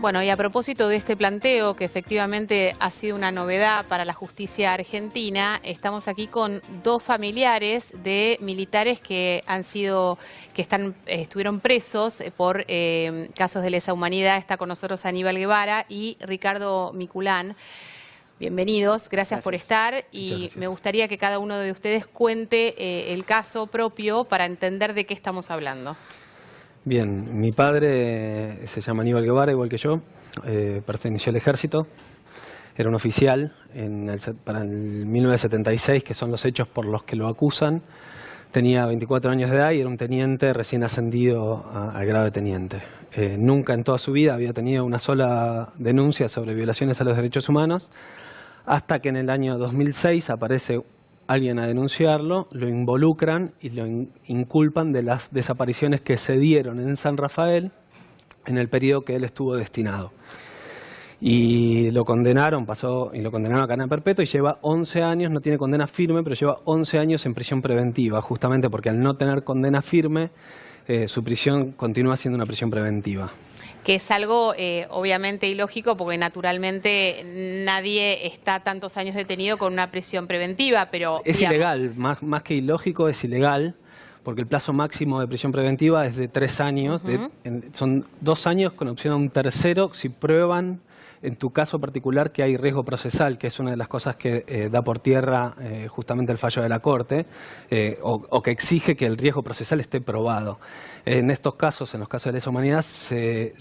Bueno, y a propósito de este planteo, que efectivamente ha sido una novedad para la justicia argentina, estamos aquí con dos familiares de militares que estuvieron presos por casos de lesa humanidad. Está con nosotros Aníbal Guevara y Ricardo Miculán. Bienvenidos, gracias por estar y me gustaría que cada uno de ustedes cuente el caso propio para entender de qué estamos hablando. Bien, mi padre se llama Aníbal Guevara, igual que yo, perteneció al ejército, era un oficial para el 1976, que son los hechos por los que lo acusan. Tenía 24 años de edad y era un teniente recién ascendido al grado de teniente. Nunca en toda su vida había tenido una sola denuncia sobre violaciones a los derechos humanos, hasta que en el año 2006 aparece alguien a denunciarlo, lo involucran y lo inculpan de las desapariciones que se dieron en San Rafael en el periodo que él estuvo destinado. Y lo condenaron, lo condenaron a cadena perpetua y lleva 11 años, no tiene condena firme, pero lleva 11 años en prisión preventiva, justamente porque al no tener condena firme, su prisión continúa siendo una prisión preventiva. Que es algo obviamente ilógico, porque naturalmente nadie está tantos años detenido con una prisión preventiva, pero es ilegal, más que ilógico, es ilegal, porque el plazo máximo de prisión preventiva es de 3 años, son 2 años con opción a un tercero si prueban, en tu caso particular, que hay riesgo procesal, que es una de las cosas que da por tierra justamente el fallo de la Corte, o que exige que el riesgo procesal esté probado. En estos casos, en los casos de lesa humanidad, se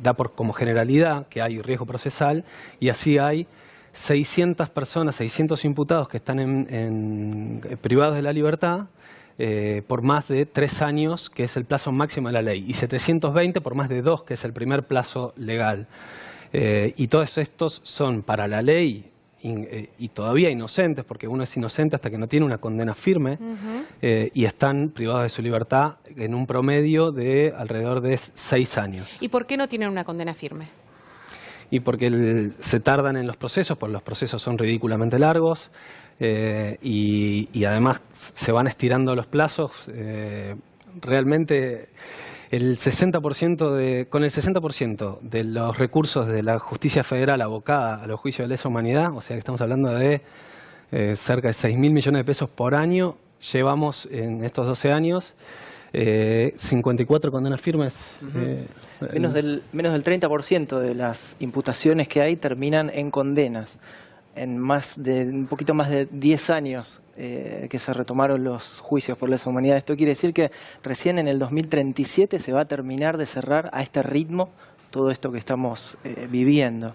da como generalidad que hay riesgo procesal, y así hay 600 personas, 600 imputados que están privados de la libertad, por más de 3 años, que es el plazo máximo de la ley, y 720 por más de 2, que es el primer plazo legal. Y todos estos son para la ley y todavía inocentes, porque uno es inocente hasta que no tiene una condena firme, y están privados de su libertad en un promedio de alrededor de 6 años. ¿Y por qué no tienen una condena firme? Y porque se tardan en los procesos, porque los procesos son ridículamente largos, y además se van estirando los plazos. Realmente con el 60% de los recursos de la justicia federal abocada a los juicios de lesa humanidad, o sea que estamos hablando de cerca de 6.000 millones de pesos por año, llevamos en estos 12 años 54 condenas firmes. Menos del 30% de las imputaciones que hay terminan en condenas. En un poquito más de 10 años que se retomaron los juicios por lesa humanidad. Esto quiere decir que recién en el 2037 se va a terminar de cerrar a este ritmo todo esto que estamos viviendo.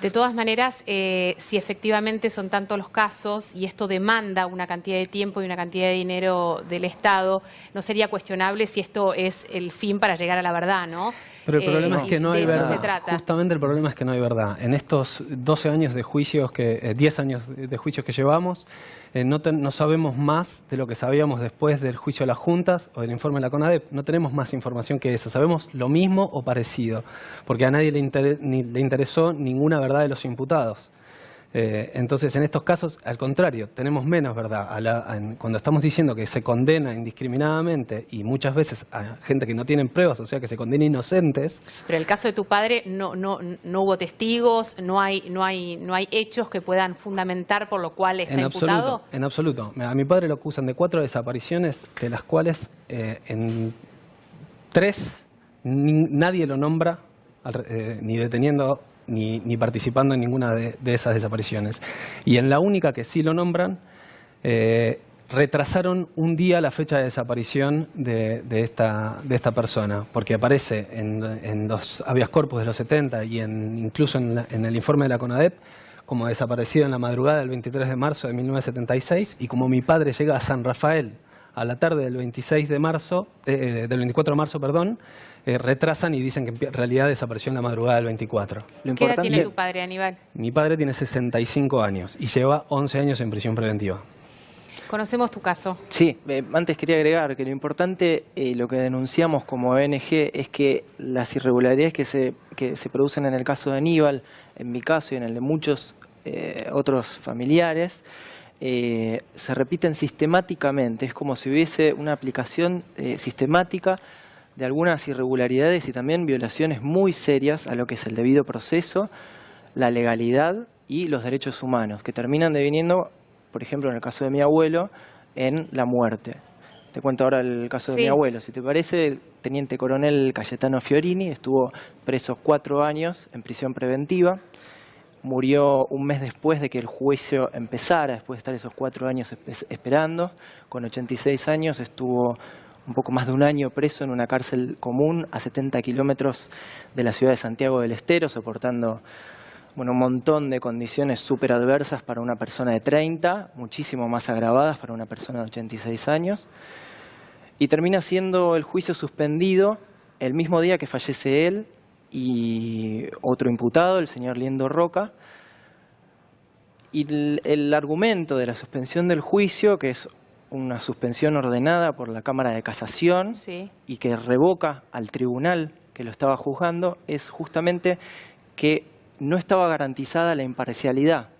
De todas maneras, si efectivamente son tantos los casos y esto demanda una cantidad de tiempo y una cantidad de dinero del Estado, no sería cuestionable si esto es el fin para llegar a la verdad, ¿no? Pero el problema es que no hay verdad. Se trata. Justamente el problema es que no hay verdad. En estos 12 años de juicios, 10 años de juicios que llevamos, no sabemos más de lo que sabíamos después del juicio de las juntas o del informe de la CONADEP. No tenemos más información que esa. Sabemos lo mismo o parecido, porque a nadie le interesó ninguna verdad de los imputados. Entonces, en estos casos, al contrario, tenemos menos verdad. Cuando estamos diciendo que se condena indiscriminadamente y muchas veces a gente que no tiene pruebas, o sea, que se condena inocentes. Pero en el caso de tu padre no hubo testigos, no hay hechos que puedan fundamentar por lo cual está imputado. En absoluto. A mi padre lo acusan de 4 desapariciones, de las cuales en 3 nadie lo nombra, ni deteniendo ni participando en ninguna de esas desapariciones. Y en la única que sí lo nombran, retrasaron un día la fecha de desaparición de esta persona, porque aparece en los habeas corpus de los 70 y incluso en el informe de la CONADEP como desaparecido en la madrugada del 23 de marzo de 1976, y como mi padre llega a San Rafael a la tarde del 24 de marzo, retrasan y dicen que en realidad desapareció en la madrugada del 24. ¿Qué edad tiene tu padre, Aníbal? Mi padre tiene 65 años y lleva 11 años en prisión preventiva. Conocemos tu caso. Sí, antes quería agregar que lo importante, lo que denunciamos como ONG, es que las irregularidades que se producen en el caso de Aníbal, en mi caso y en el de muchos otros familiares, se repiten sistemáticamente. Es como si hubiese una aplicación sistemática de algunas irregularidades y también violaciones muy serias a lo que es el debido proceso, la legalidad y los derechos humanos, que terminan deviniendo, por ejemplo, en el caso de mi abuelo, en la muerte. Te cuento ahora el caso de mi abuelo. Si te parece, el teniente coronel Cayetano Fiorini estuvo preso 4 años en prisión preventiva. Murió un mes después de que el juicio empezara, después de estar esos 4 años esperando. Con 86 años estuvo un poco más de un año preso en una cárcel común a 70 kilómetros de la ciudad de Santiago del Estero, soportando un montón de condiciones súper adversas para una persona de 30, muchísimo más agravadas para una persona de 86 años. Y termina siendo el juicio suspendido el mismo día que fallece él y otro imputado, el señor Liendo Roca. Y el argumento de la suspensión del juicio, que es una suspensión ordenada por la Cámara de Casación y que revoca al tribunal que lo estaba juzgando, es justamente que no estaba garantizada la imparcialidad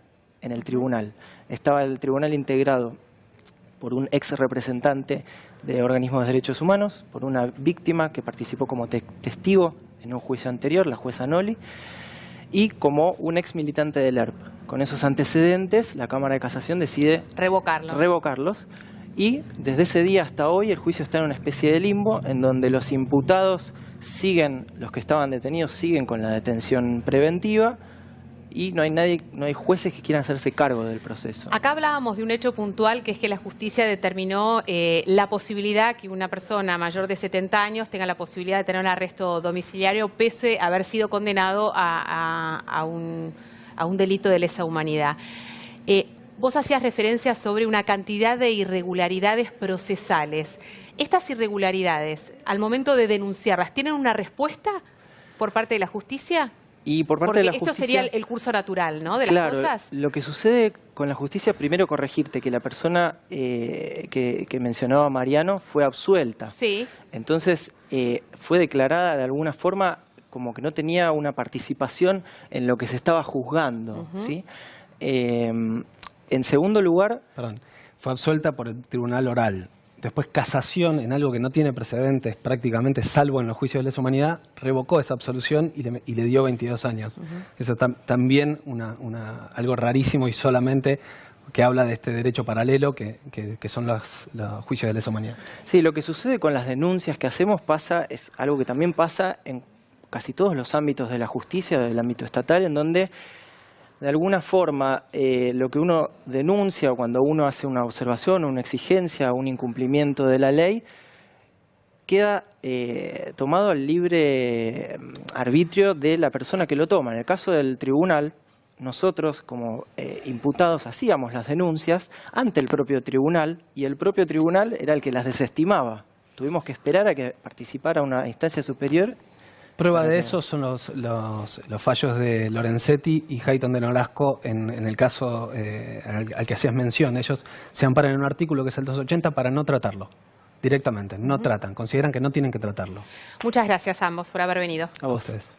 en el tribunal. Estaba el tribunal integrado por un ex representante de organismos de derechos humanos, por una víctima que participó como testigo en un juicio anterior, la jueza Noli, y como un ex militante del ERP. Con esos antecedentes, la Cámara de Casación decide revocarlos. Y desde ese día hasta hoy el juicio está en una especie de limbo en donde los imputados siguen, los que estaban detenidos siguen con la detención preventiva y no hay jueces que quieran hacerse cargo del proceso. Acá hablábamos de un hecho puntual, que es que la justicia determinó la posibilidad que una persona mayor de 70 años tenga la posibilidad de tener un arresto domiciliario pese a haber sido condenado a un delito de lesa humanidad. Vos hacías referencia sobre una cantidad de irregularidades procesales. ¿Estas irregularidades, al momento de denunciarlas, tienen una respuesta por parte de la justicia? Y por parte de la justicia, esto sería el curso natural, ¿no?, de las cosas. Lo que sucede con la justicia, primero corregirte que la persona que mencionaba Mariano fue absuelta. Sí. Entonces fue declarada de alguna forma como que no tenía una participación en lo que se estaba juzgando, ¿sí? En segundo lugar... Perdón, fue absuelta por el tribunal oral. Después casación, en algo que no tiene precedentes prácticamente, salvo en los juicios de lesa humanidad, revocó esa absolución y le dio 22 años. Eso también algo rarísimo y solamente que habla de este derecho paralelo que son los juicios de lesa humanidad. Sí, lo que sucede con las denuncias que hacemos es algo que también pasa en casi todos los ámbitos de la justicia, del ámbito estatal, en donde de alguna forma lo que uno denuncia o cuando uno hace una observación, una exigencia, un incumplimiento de la ley, queda tomado al libre arbitrio de la persona que lo toma. En el caso del tribunal, nosotros como imputados hacíamos las denuncias ante el propio tribunal y el propio tribunal era el que las desestimaba. Tuvimos que esperar a que participara una instancia superior. Prueba de eso son los fallos de Lorenzetti y Hayton de Nolasco en el caso al que hacías mención. Ellos se amparan en un artículo que es el 280 para no tratarlo directamente. No tratan, consideran que no tienen que tratarlo. Muchas gracias a ambos por haber venido. A vos.